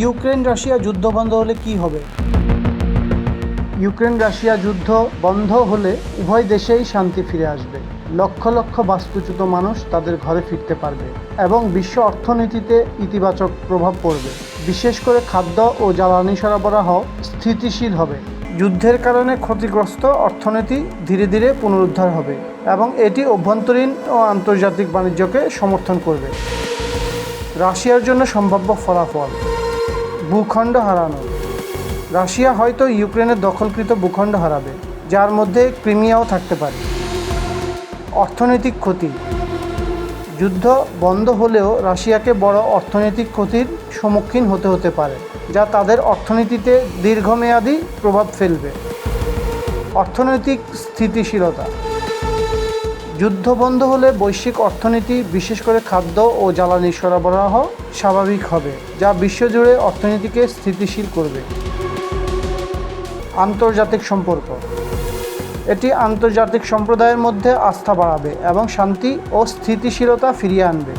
Ukraine Russia যুদ্ধ বন্ধ হলে কি হবে? ইউক্রেন রাশিয়া যুদ্ধ বন্ধ হলে উভয় দেশেই শান্তি ফিরে আসবে। লক্ষ লক্ষ বাস্তুচ্যুত মানুষ তাদের ঘরে ফিরতে পারবে এবং বিশ্ব অর্থনীতিতে ইতিবাচক প্রভাব পড়বে। বিশেষ করে খাদ্য ও জ্বালানি সরবরাহ স্থিতিশীল হবে। যুদ্ধের কারণে ক্ষতিগ্রস্ত অর্থনীতি ধীরে ধীরে পুনরুদ্ধার হবে এবং এটি অভ্যন্তরীণ ও আন্তর্জাতিক বাণিজ্যকে সমর্থন করবে। রাশিয়ার জন্য সম্ভাব্য ফলাফল: ভূখণ্ড হারানো। রাশিয়া হয়তো ইউক্রেনের দখলকৃত ভূখণ্ড হারাবে, যার মধ্যে ক্রিমিয়াও থাকতে পারে। অর্থনৈতিক ক্ষতি: যুদ্ধ বন্ধ হলেও রাশিয়াকে বড় অর্থনৈতিক ক্ষতির সম্মুখীন হতে পারে, যা তাদের অর্থনীতিতে দীর্ঘমেয়াদী প্রভাব ফেলবে। অর্থনৈতিক স্থিতিশীলতা: যুদ্ধ বন্ধ হলে বৈশ্বিক অর্থনীতি, বিশেষ করে খাদ্য ও জ্বালানি সরবরাহ স্বাভাবিক হবে, যা বিশ্বজুড়ে অর্থনীতিকে স্থিতিশীল করবে। আন্তর্জাতিক সম্পর্ক: এটি আন্তর্জাতিক সম্প্রদায়ের মধ্যে আস্থা বাড়াবে এবং শান্তি ও স্থিতিশীলতা ফিরিয়ে আনবে।